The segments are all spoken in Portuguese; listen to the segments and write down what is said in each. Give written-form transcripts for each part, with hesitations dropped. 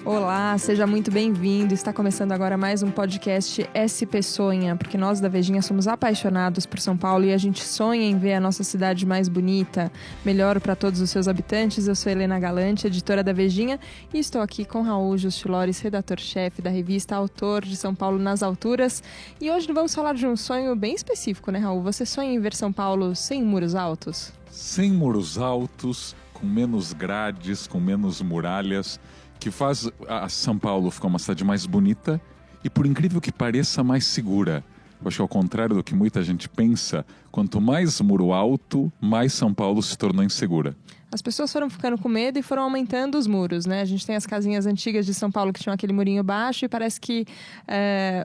Olá, seja muito bem-vindo. Está começando agora mais um podcast SP Sonha, porque nós da Vejinha somos apaixonados por São Paulo e a gente sonha em ver a nossa cidade mais bonita, melhor para todos os seus habitantes. Eu sou Helena Galante, editora da Vejinha, e estou aqui com Raul Justilores, redator-chefe da revista, autor de São Paulo nas Alturas. E hoje vamos falar de um sonho bem específico, né, Raul? Você sonha em ver São Paulo sem muros altos? Sem muros altos, com menos grades, com menos muralhas, que faz a São Paulo ficar uma cidade mais bonita e, por incrível que pareça, mais segura. Eu acho que ao contrário do que muita gente pensa, quanto mais muro alto, mais São Paulo se tornou insegura. As pessoas foram ficando com medo e foram aumentando os muros, né? A gente tem as casinhas antigas de São Paulo que tinham aquele murinho baixo e parece que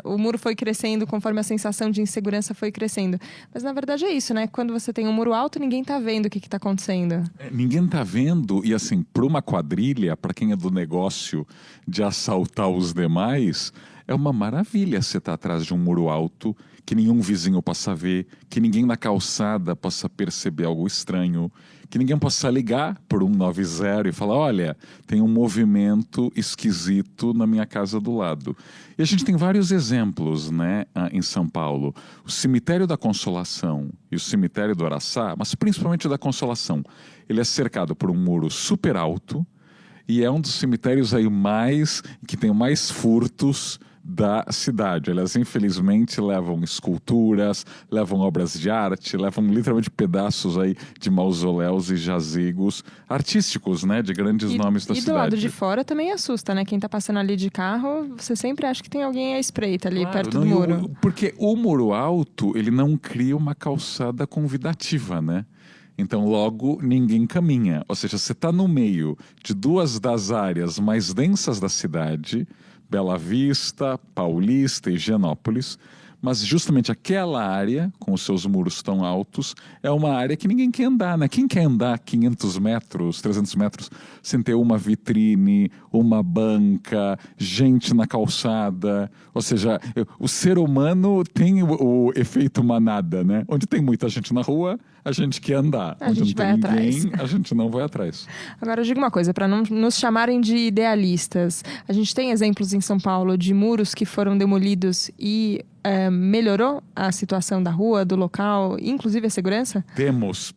o muro foi crescendo conforme a sensação de insegurança foi crescendo. Mas na verdade é isso, né? Quando você tem um muro alto, ninguém tá vendo o que tá acontecendo. Ninguém tá vendo e, assim, para uma quadrilha, para quem é do negócio de assaltar os demais, é uma maravilha você estar atrás de um muro alto, que nenhum vizinho possa ver, que ninguém na calçada possa perceber algo estranho, que ninguém possa ligar por 190 e falar, olha, tem um movimento esquisito na minha casa do lado. E a gente tem vários exemplos, né, em São Paulo. O Cemitério da Consolação e o Cemitério do Araçá, mas principalmente o da Consolação, ele é cercado por um muro super alto e é um dos cemitérios aí que tem mais furtos da cidade. Aliás, infelizmente, levam esculturas, levam obras de arte, levam literalmente pedaços aí de mausoléus e jazigos artísticos, né, de grandes nomes da cidade. E do lado de fora também assusta, né? Quem tá passando ali de carro, você sempre acha que tem alguém à espreita ali, claro, perto do muro. Porque o muro alto, ele não cria uma calçada convidativa, né? Então, logo, ninguém caminha. Ou seja, você está no meio de duas das áreas mais densas da cidade, Bela Vista, Paulista e Higienópolis, mas justamente aquela área, com os seus muros tão altos, é uma área que ninguém quer andar, né? Quem quer andar 500 metros, 300 metros, sem ter uma vitrine, uma banca, gente na calçada? Ou seja, o ser humano tem o efeito manada, né? Onde tem muita gente na rua, a gente quer andar. Onde não tem ninguém, a gente não vai atrás. Agora, eu digo uma coisa, para não nos chamarem de idealistas, a gente tem exemplos em São Paulo de muros que foram demolidos e melhorou a situação da rua, do local, inclusive a segurança? Temos.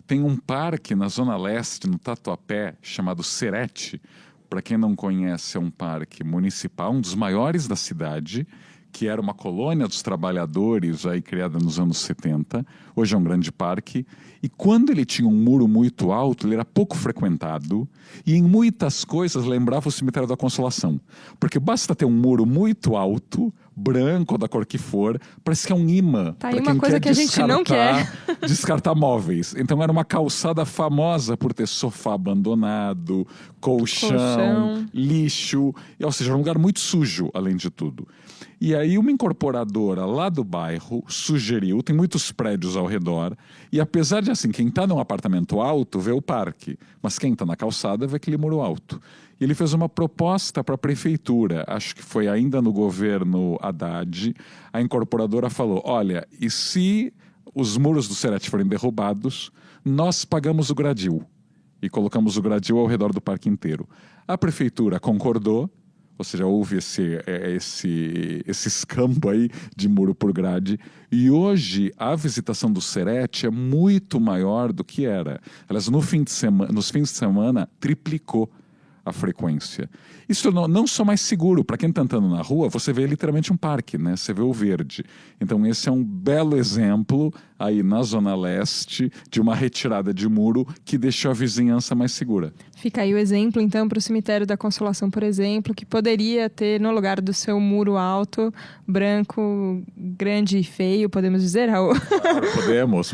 Tem um parque na Zona Leste, no Tatuapé, chamado Serete. Para quem não conhece, é um parque municipal, um dos maiores da cidade, que era uma colônia dos trabalhadores aí criada nos anos 70. Hoje é um grande parque. E quando ele tinha um muro muito alto, ele era pouco frequentado e em muitas coisas lembrava o Cemitério da Consolação. Porque basta ter um muro muito alto, branco ou da cor que for, parece que é um imã. Tá aí uma coisa que a gente não quer. Descartar móveis. Então era uma calçada famosa por ter sofá abandonado, colchão, lixo, ou seja, um lugar muito sujo, além de tudo. E aí uma incorporadora lá do bairro sugeriu, tem muitos prédios ao redor, e apesar de assim, quem está num apartamento alto vê o parque, mas quem está na calçada vê aquele muro alto. E ele fez uma proposta para a prefeitura, acho que foi ainda no governo Haddad, a incorporadora falou, olha, e se os muros do Serete forem derrubados, nós pagamos o gradil. E colocamos o gradil ao redor do parque inteiro. A prefeitura concordou, ou seja, houve esse escambo aí de muro por grade. E hoje a visitação do Serete é muito maior do que era. Aliás, nos fins de semana triplicou a frequência. Isso não só mais seguro, para quem está andando na rua, você vê literalmente um parque, né? Você vê o verde. Então esse é um belo exemplo aí na Zona Leste de uma retirada de muro que deixou a vizinhança mais segura. Fica aí o exemplo, então, para o Cemitério da Consolação, por exemplo, que poderia ter, no lugar do seu muro alto, branco, grande e feio, podemos dizer, Raul? Claro,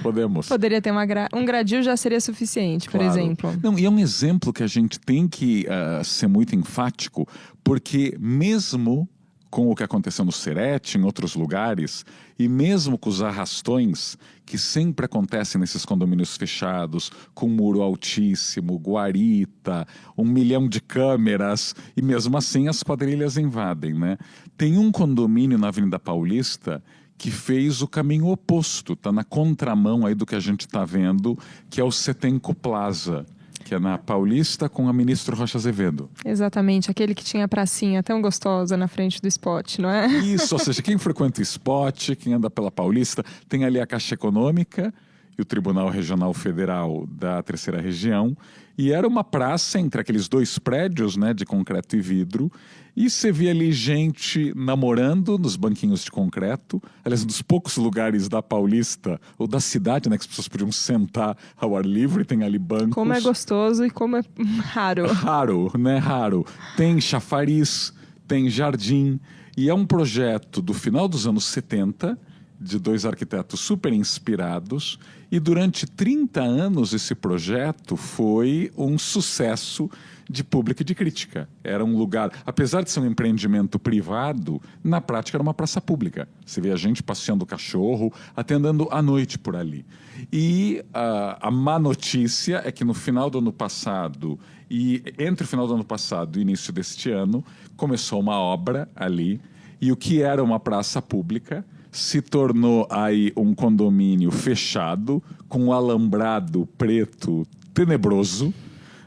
podemos. Poderia ter um gradil, já seria suficiente, por exemplo. Não, e é um exemplo que a gente tem que ser muito enfático, porque mesmo com o que aconteceu no Serete, em outros lugares, e mesmo com os arrastões que sempre acontecem nesses condomínios fechados, com muro altíssimo, guarita, 1 milhão de câmeras, e mesmo assim as quadrilhas invadem, né? Tem um condomínio na Avenida Paulista que fez o caminho oposto, está na contramão aí do que a gente está vendo, que é o Setenco Plaza. que é na Paulista com a ministra Rocha Azevedo. Exatamente, aquele que tinha a pracinha tão gostosa na frente do Spot, não é? Isso, ou seja, quem frequenta o Spot, quem anda pela Paulista, tem ali a Caixa Econômica e o Tribunal Regional Federal da Terceira Região, e era uma praça entre aqueles dois prédios, né, de concreto e vidro, e você via ali gente namorando nos banquinhos de concreto, aliás, um dos poucos lugares da Paulista, ou da cidade, né, que as pessoas podiam sentar ao ar livre, tem ali bancos. Como é gostoso e como é raro. Raro, né, raro. Tem chafariz, tem jardim, e é um projeto do final dos anos 70, de dois arquitetos super inspirados, e durante 30 anos esse projeto foi um sucesso de público e de crítica. Era um lugar, apesar de ser um empreendimento privado, na prática era uma praça pública. Você vê a gente passeando o cachorro, até andando à noite por ali. E a má notícia é que no final do ano passado, e entre o final do ano passado e o início deste ano, começou uma obra ali, e o que era uma praça pública se tornou aí um condomínio fechado, com um alambrado preto tenebroso,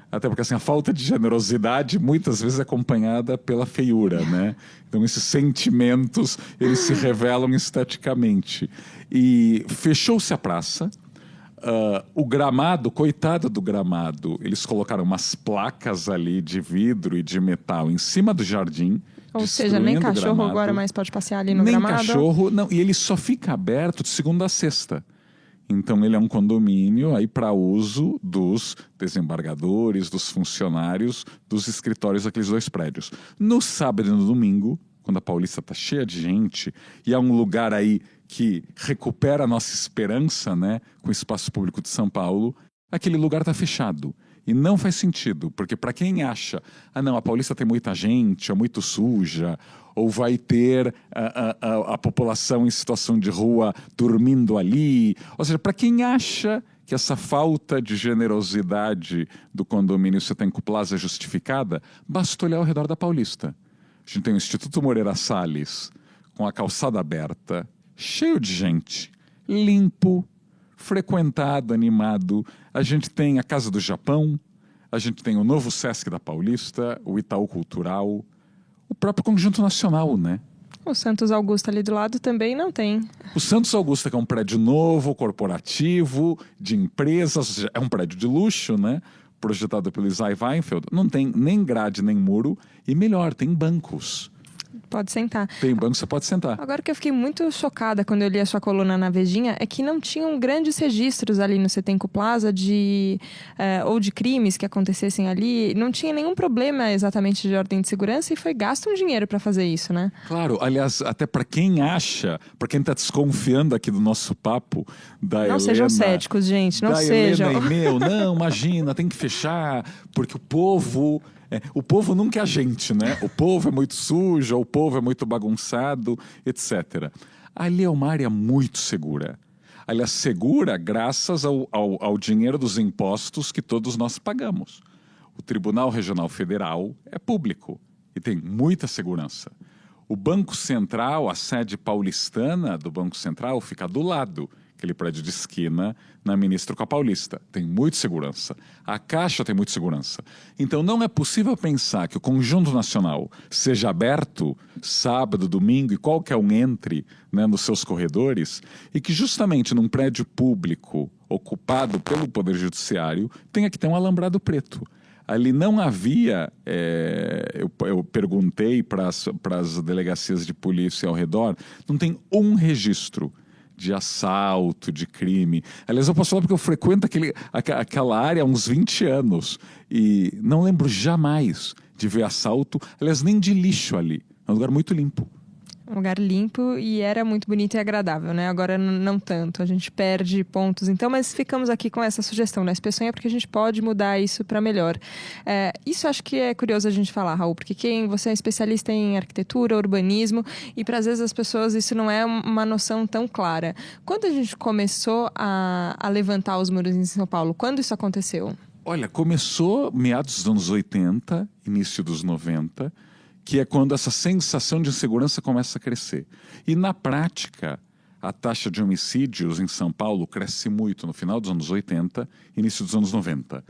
até porque assim, a falta de generosidade muitas vezes é acompanhada pela feiura, né? Então esses sentimentos, eles se revelam esteticamente. E fechou-se a praça, o gramado, coitado do gramado, eles colocaram umas placas ali de vidro e de metal em cima do jardim. Ou seja, nem cachorro agora mais pode passear ali no nem gramado? Nem cachorro, não. E ele só fica aberto de segunda a sexta. Então ele é um condomínio aí para uso dos desembargadores, dos funcionários, dos escritórios daqueles dois prédios. No sábado e no domingo, quando a Paulista está cheia de gente, e é um lugar aí que recupera a nossa esperança, né, com o espaço público de São Paulo, aquele lugar está fechado. E não faz sentido, porque para quem acha, não, a Paulista tem muita gente, é muito suja, ou vai ter a população em situação de rua dormindo ali. Ou seja, para quem acha que essa falta de generosidade do condomínio Setenco Plaza é justificada, basta olhar ao redor da Paulista. A gente tem o Instituto Moreira Salles, com a calçada aberta, cheio de gente, limpo, frequentado, animado. A gente tem a Casa do Japão, a gente tem o novo Sesc da Paulista, o Itaú Cultural, o próprio Conjunto Nacional, né? O Santos Augusto ali do lado também não tem. O Santos Augusto, que é um prédio novo, corporativo, de empresas, ou seja, é um prédio de luxo, né? Projetado pelo Isai Weinfeld. Não tem nem grade, nem muro, e melhor, tem bancos. Pode sentar. Tem banco, você pode sentar. Agora que eu fiquei muito chocada quando eu li a sua coluna na Vejinha é que não tinham grandes registros ali no Setenco Plaza ou de crimes que acontecessem ali. Não tinha nenhum problema exatamente de ordem de segurança e foi gasto um dinheiro para fazer isso, né? Claro, aliás, até para quem acha, para quem está desconfiando aqui do nosso papo, da Helena... Não sejam céticos, gente, não sejam. Helena e meu, não, imagina, tem que fechar, porque o povo nunca é a gente, né? O povo é muito sujo, o povo é muito bagunçado, etc. Ali é uma área muito segura. Aliás, segura graças ao dinheiro dos impostos que todos nós pagamos. O Tribunal Regional Federal é público e tem muita segurança. O Banco Central, a sede paulistana do Banco Central, fica do lado. Aquele prédio de esquina na Ministro com a Paulista. Tem muita segurança. A Caixa tem muita segurança. Então não é possível pensar que o Conjunto Nacional seja aberto sábado, domingo e qualquer um entre, né, nos seus corredores e que justamente num prédio público ocupado pelo Poder Judiciário tenha que ter um alambrado preto. Ali não havia, eu perguntei para as delegacias de polícia ao redor, não tem um registro de assalto, de crime. Aliás, eu posso falar porque eu frequento aquela área há uns 20 anos e não lembro jamais de ver assalto, aliás, nem de lixo ali. É um lugar muito limpo. Um lugar limpo e era muito bonito e agradável, né? Agora não tanto, a gente perde pontos. Então, mas ficamos aqui com essa sugestão na SP Sonha porque a gente pode mudar isso para melhor. Isso acho que é curioso a gente falar, Raul, porque você é especialista em arquitetura, urbanismo e para às vezes as pessoas isso não é uma noção tão clara. Quando a gente começou a levantar os muros em São Paulo, quando isso aconteceu? Olha, começou meados dos anos 80, início dos 90, que é quando essa sensação de insegurança começa a crescer. E, na prática, a taxa de homicídios em São Paulo cresce muito no final dos anos 80, início dos anos 90.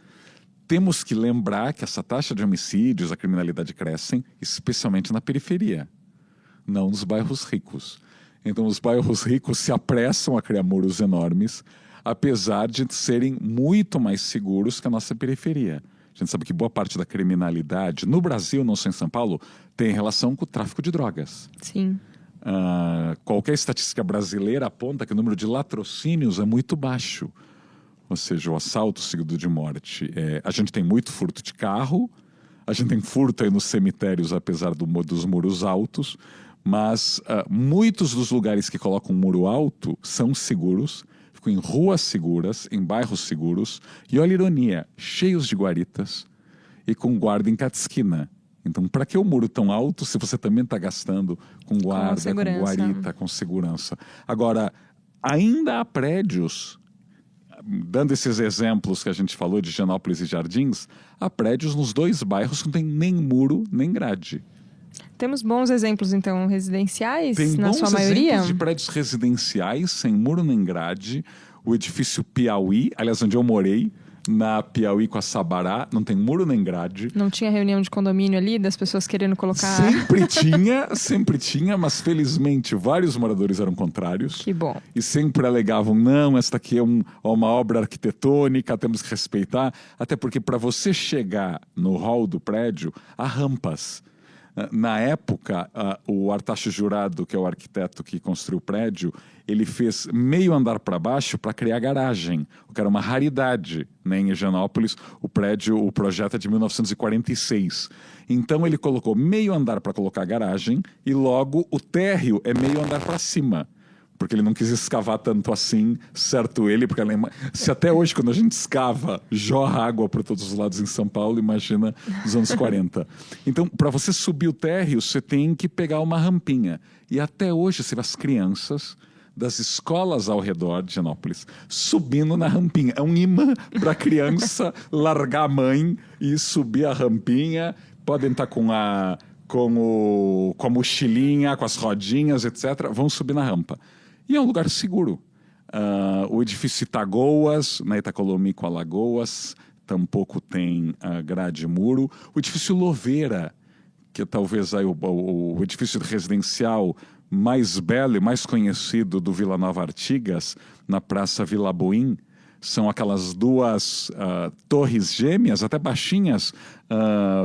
temos que lembrar que essa taxa de homicídios, a criminalidade crescem, especialmente na periferia, não nos bairros ricos. Então, os bairros ricos se apressam a criar muros enormes, apesar de serem muito mais seguros que a nossa periferia. A gente sabe que boa parte da criminalidade, no Brasil, não só em São Paulo, tem relação com o tráfico de drogas. Sim. Qualquer estatística brasileira aponta que o número de latrocínios é muito baixo. Ou seja, o assalto seguido de morte. A gente tem muito furto de carro, a gente tem furto aí nos cemitérios, apesar dos muros altos, mas muitos dos lugares que colocam um muro alto são seguros, ficam em ruas seguras, em bairros seguros, e olha a ironia, cheios de guaritas e com guarda em cada esquina. Então, para que o muro tão alto se você também está gastando com guarda, com guarita, com segurança? Agora, ainda há prédios, dando esses exemplos que a gente falou de Higienópolis e Jardins, há prédios nos 2 bairros que não tem nem muro, nem grade. Temos bons exemplos, então, residenciais, na sua maioria? Tem bons exemplos de prédios residenciais, sem muro nem grade. O edifício Piauí, aliás, onde eu morei, na Piauí com a Sabará, não tem muro nem grade. Não tinha reunião de condomínio ali, das pessoas querendo colocar... Sempre tinha, mas felizmente vários moradores eram contrários. Que bom. E sempre alegavam, não, esta aqui é uma obra arquitetônica, temos que respeitar. Até porque para você chegar no hall do prédio, há rampas. Na época, o Artacho Jurado, que é o arquiteto que construiu o prédio, ele fez meio andar para baixo para criar garagem, o que era uma raridade, né, em Higienópolis. O projeto é de 1946. Então ele colocou meio andar para colocar garagem e logo o térreo é meio andar para cima. Porque ele não quis escavar tanto assim, certo ele, porque se até hoje, quando a gente escava, jorra água por todos os lados em São Paulo, imagina nos anos 40. Então, para você subir o térreo, você tem que pegar uma rampinha. E até hoje, você vê as crianças das escolas ao redor de Higienópolis subindo na rampinha. É um imã para a criança largar a mãe e subir a rampinha. Podem estar com a mochilinha, com as rodinhas, etc. Vão subir na rampa. E é um lugar seguro. O edifício Itagoas, na Itacolomi com Alagoas, tampouco tem grade e muro. O edifício Louveira, que é talvez aí o edifício residencial mais belo e mais conhecido do Vila Nova Artigas, na Praça Vila Boim, são aquelas 2 torres gêmeas, até baixinhas,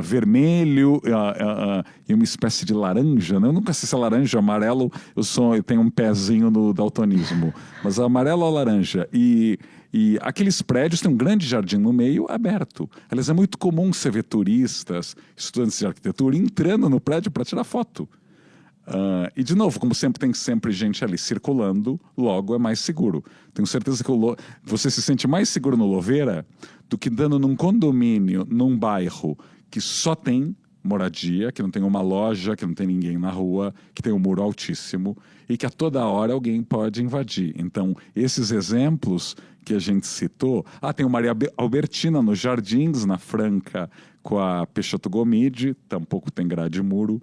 vermelho e uma espécie de laranja. Né? Eu nunca sei se é laranja ou amarelo, eu tenho um pezinho no daltonismo. Mas amarelo ou laranja. E aqueles prédios têm um grande jardim no meio aberto. Aliás, é muito comum você ver turistas, estudantes de arquitetura, entrando no prédio para tirar foto. E de novo, como sempre tem gente ali circulando, logo é mais seguro. Tenho certeza que você se sente mais seguro no Louveira do que dando num condomínio, num bairro que só tem moradia, que não tem uma loja, que não tem ninguém na rua, que tem um muro altíssimo e que a toda hora alguém pode invadir. Então, esses exemplos que a gente citou... tem o Maria Albertina nos Jardins, na Franca, com a Peixoto Gomide, tampouco tem grade e muro.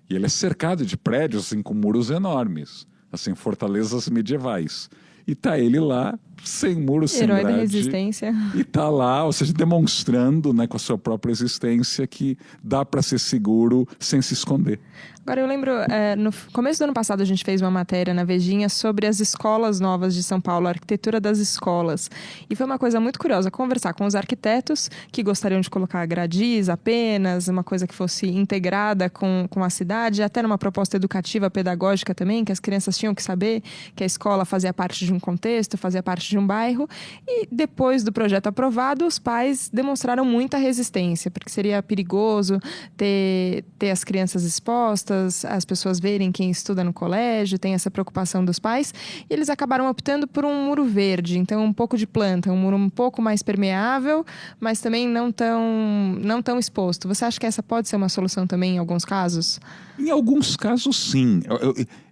E ele é cercado de prédios assim, com muros enormes, assim, fortalezas medievais. E tá ele lá, sem muro, sem grade. Herói da resistência. E tá lá, ou seja, demonstrando, né, com a sua própria existência que dá para ser seguro sem se esconder. Agora, eu lembro, no começo do ano passado, a gente fez uma matéria na Vejinha sobre as escolas novas de São Paulo, a arquitetura das escolas. E foi uma coisa muito curiosa conversar com os arquitetos que gostariam de colocar gradis apenas, uma coisa que fosse integrada com a cidade, até numa proposta educativa, pedagógica também, que as crianças tinham que saber que a escola fazia parte de um contexto, fazia parte de um bairro. E depois do projeto aprovado, os pais demonstraram muita resistência, porque seria perigoso ter as crianças expostas, as pessoas verem quem estuda no colégio, tem essa preocupação dos pais, e eles acabaram optando por um muro verde, então um pouco de planta, um muro um pouco mais permeável, mas também não tão exposto. Você acha que essa pode ser uma solução também em alguns casos? Em alguns casos, sim.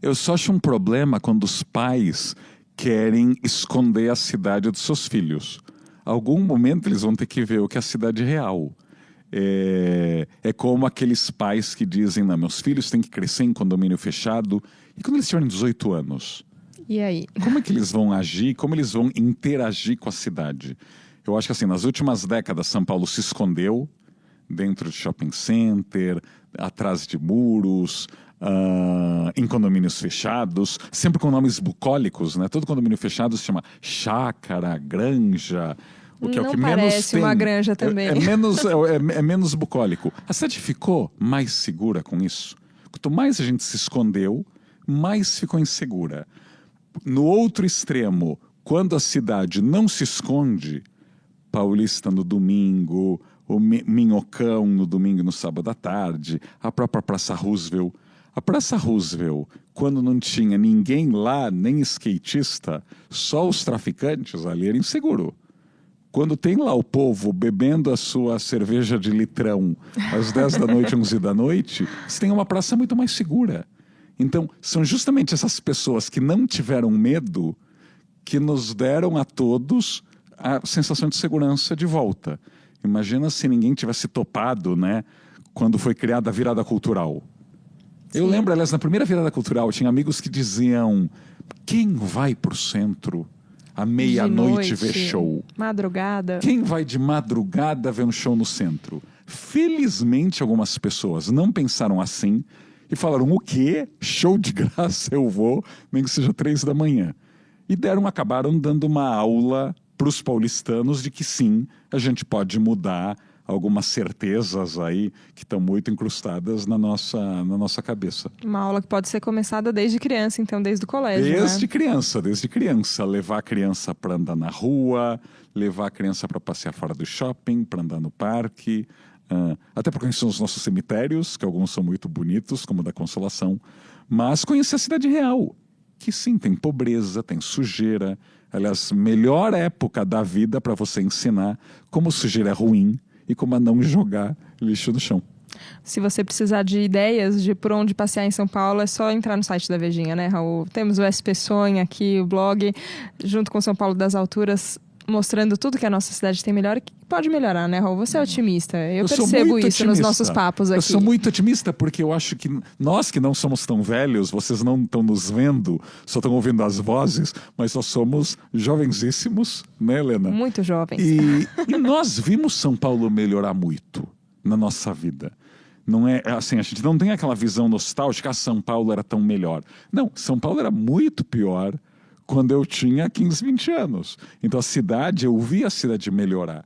Eu só acho um problema quando os pais querem esconder a cidade dos seus filhos. Algum momento eles vão ter que ver o que é a cidade real. É como aqueles pais que dizem, não, meus filhos têm que crescer em condomínio fechado. E quando eles tiverem 18 anos? E aí? Como é que eles vão agir? Como eles vão interagir com a cidade? Eu acho que assim, nas últimas décadas, São Paulo se escondeu dentro de shopping center, atrás de muros, em condomínios fechados, sempre com nomes bucólicos, né? Todo condomínio fechado se chama chácara, granja. O que não é o que parece menos tem. uma granja também. É menos bucólico. A cidade ficou mais segura com isso. Quanto mais a gente se escondeu, mais ficou insegura. No outro extremo, quando a cidade não se esconde, Paulista no domingo, o Minhocão no domingo e no sábado à tarde, a própria Praça Roosevelt. A Praça Roosevelt, quando não tinha ninguém lá, nem skatista, só os traficantes ali, era inseguro. Quando tem lá o povo bebendo a sua cerveja de litrão às 10 da noite, 11 da noite, você tem uma praça muito mais segura. Então, são justamente essas pessoas que não tiveram medo que nos deram a todos a sensação de segurança de volta. Imagina se ninguém tivesse topado, né, quando foi criada a virada cultural. Eu lembro, aliás, na primeira virada cultural, tinha amigos que diziam: quem vai pro centro à meia-noite ver show? Madrugada. Quem vai de madrugada ver um show no centro? Felizmente, algumas pessoas não pensaram assim e falaram: o quê? Show de graça eu vou, nem que seja 3 da manhã. E acabaram dando uma aula para os paulistanos de que sim, a gente pode mudar algumas certezas aí que estão muito incrustadas na nossa cabeça. Uma aula que pode ser começada desde criança, então, desde o colégio, desde criança. Levar a criança para andar na rua, levar a criança para passear fora do shopping, para andar no parque, até para conhecer os nossos cemitérios, que alguns são muito bonitos, como o da Consolação, mas conhecer a cidade real, que sim, tem pobreza, tem sujeira. Aliás, melhor época da vida para você ensinar como sujeira é ruim e como a não jogar lixo no chão. Se você precisar de ideias de por onde passear em São Paulo, é só entrar no site da Vejinha, né, Raul? Temos o SP Sonha aqui, o blog, junto com São Paulo das Alturas, mostrando tudo que a nossa cidade tem melhor e que pode melhorar, né, Raul? Você é otimista. Eu percebo isso otimista nos nossos papos aqui. Eu sou muito otimista porque eu acho que nós que não somos tão velhos, vocês não estão nos vendo, só estão ouvindo as vozes, mas nós somos jovenzíssimos, né, Helena? Muito jovens. E nós vimos São Paulo melhorar muito na nossa vida. Não é assim, a gente não tem aquela visão nostálgica, São Paulo era tão melhor. Não, São Paulo era muito pior quando eu tinha 15, 20 anos. Então eu vi a cidade melhorar.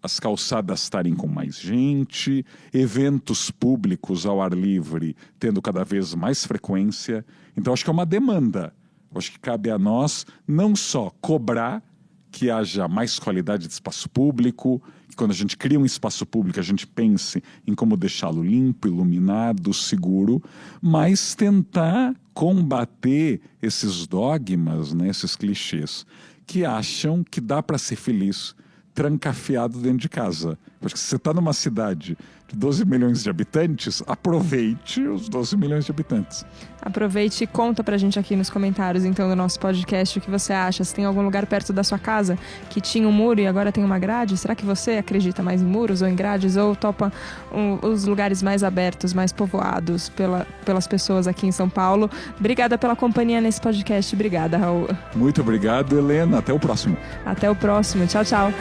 As calçadas estarem com mais gente, eventos públicos ao ar livre tendo cada vez mais frequência. Então acho que é uma demanda. Acho que cabe a nós não só cobrar que haja mais qualidade de espaço público, que quando a gente cria um espaço público a gente pense em como deixá-lo limpo, iluminado, seguro, mas tentar combater esses dogmas, né, esses clichês, que acham que dá para ser feliz trancafiado dentro de casa. Acho que se você está numa cidade de 12 milhões de habitantes, aproveite os 12 milhões de habitantes. Aproveite e conta pra gente aqui nos comentários, então, do nosso podcast, o que você acha. Se tem algum lugar perto da sua casa que tinha um muro e agora tem uma grade, será que você acredita mais em muros ou em grades, ou topa os lugares mais abertos, mais povoados pelas pessoas aqui em São Paulo? Obrigada pela companhia nesse podcast. Obrigada, Raul. Muito obrigado, Helena. Até o próximo. Até o próximo. Tchau, tchau.